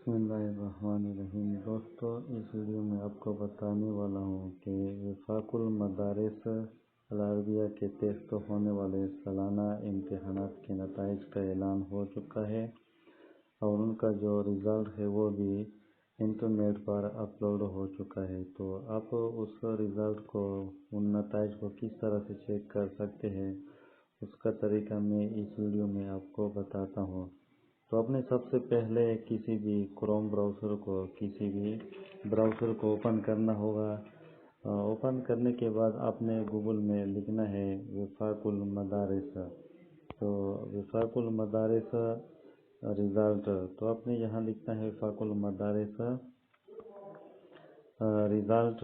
बिस्मिल्लाहिर्रहमानिर्रहीम। दोस्तों, इस वीडियो में आपको बताने वाला हूँ कि वफाकुल मदारिस अल-अरबिया के टेस्ट होने वाले सालाना इम्तिहानात के नताइज का ऐलान हो चुका है और उनका जो रिज़ल्ट है वो भी इंटरनेट पर अपलोड हो चुका है। तो आप उस रिज़ल्ट को, उन नताइज को किस तरह से चेक कर सकते हैं, उसका तरीका मैं इस वीडियो में आपको बताता हूँ। तो आपने सबसे पहले किसी भी क्रोम ब्राउज़र को ओपन करना होगा। ओपन करने के बाद आपने गूगल में लिखना है वफाकुल मदारिस। तो वफाकुल मदारिस रिज़ल्ट, तो आपने यहाँ लिखना है वफाकुल मदारिस रिज़ल्ट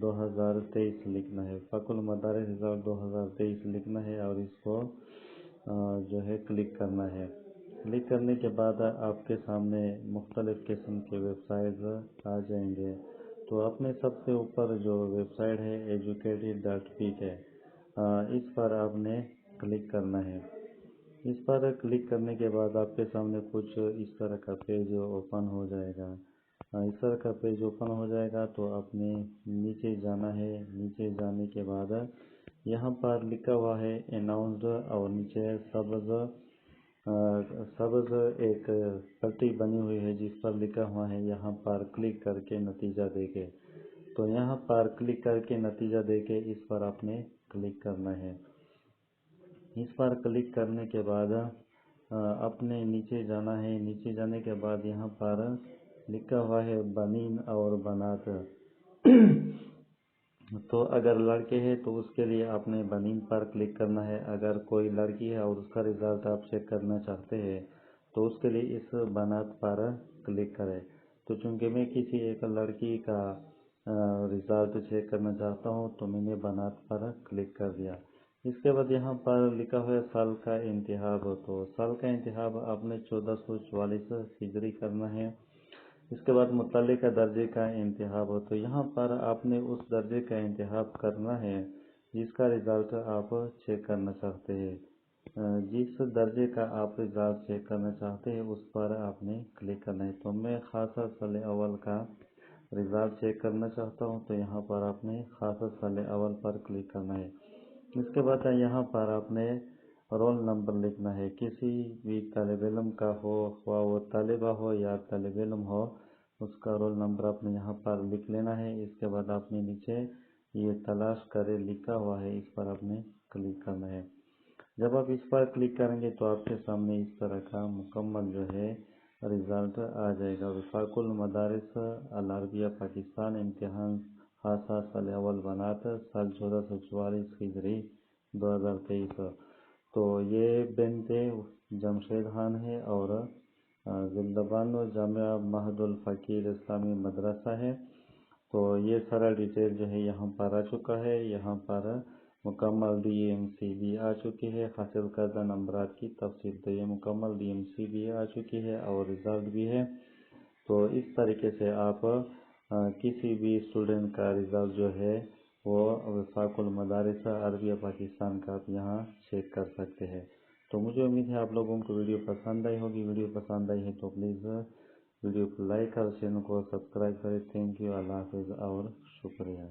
2023 लिखना है। वफाकुल मदारिस रिज़ल्ट 2023 लिखना है और इसको जो है क्लिक करना है। क्लिक करने के बाद आपके सामने मुख्तलिफ़ किस्म के वेबसाइट आ जाएंगे। तो आपने सबसे ऊपर जो वेबसाइट है educated.peak है, इस पर आपने क्लिक करना है। इस पर क्लिक करने के बाद आपके सामने कुछ इस तरह का पेज ओपन हो जाएगा। इस तरह का पेज ओपन हो जाएगा तो आपने नीचे जाना है। नीचे जाने के बाद यहाँ पर लिखा हुआ है अनाउंस्ड और नीचे सब्ज एक पट्टी बनी हुई है जिस पर लिखा हुआ है यहाँ पर क्लिक करके नतीजा देखे। तो यहाँ पर क्लिक करके नतीजा देखे, इस पर आपने क्लिक करना है। इस पर क्लिक करने के बाद अपने नीचे जाना है। नीचे जाने के बाद यहाँ पर लिखा हुआ है बनीन और बनात। तो अगर लड़के हैं तो उसके लिए आपने बनीन पर क्लिक करना है। अगर कोई लड़की है और उसका रिज़ल्ट आप चेक करना चाहते हैं तो उसके लिए इस बनात पर क्लिक करें। तो चूँकि मैं किसी एक लड़की का रिज़ल्ट चेक करना चाहता हूँ तो मैंने बनात पर क्लिक कर दिया। इसके बाद यहाँ पर लिखा हुआ है साल का इंतखाब। तो साल का इंतखाब आपने 1444 हिजरी करना है। इसके बाद मुतल्लिका दर्जे का इंतखाब हो, तो यहाँ पर आपने उस दर्जे का इंतखाब करना है जिसका रिज़ल्ट आप चेक करना चाहते हैं। जिस दर्जे का आप रिज़ल्ट चेक करना चाहते हैं उस पर आपने क्लिक करना है। तो मैं खासा साल अव्वल का रिज़ल्ट चेक करना चाहता हूँ तो यहाँ पर आपने खासा साल अव्वल पर क्लिक करना है। इसके बाद यहाँ पर आपने रोल नंबर लिखना है। किसी भी तालिब इल्म का हो, वो तालिबा हो या तालिब इल्म हो, उसका रोल नंबर आपने यहाँ पर लिख लेना है। इसके बाद आपने नीचे ये तलाश करे लिखा हुआ है, इस पर आपने क्लिक करना है। जब आप इस पर क्लिक करेंगे तो आपके सामने इस तरह का मुकम्मल जो है रिज़ल्ट आ जाएगा। वफाकुल मदारिस अल-अरबिया पाकिस्तान इम्तिहान खासा साल अव्वल बनात साल 1444 हिजरी 2023। तो ये बेंते जमशेद खान है और जिंदबानो जामिया महदुल फ़कीर इस्लामी मदरसा है। तो ये सारा डिटेल जो है यहाँ पर आ चुका है। यहाँ पर मुकम्मल DMC भी आ चुकी है, हासिल करदा नंबरात की तफसील। तो ये मुकम्मल DMC भी आ चुकी है और रिज़ल्ट भी है। तो इस तरीके से आप किसी भी स्टूडेंट का रिज़ल्ट जो है वो वफाकुल मदारिस अरबिया पाकिस्तान का आप यहाँ चेक कर सकते हैं। तो मुझे उम्मीद है आप लोगों को वीडियो पसंद आई होगी। वीडियो पसंद आई है तो प्लीज़ वीडियो को लाइक और चैनल को सब्सक्राइब करें। थैंक यू, अल्लाह हाफ़िज़ और शुक्रिया।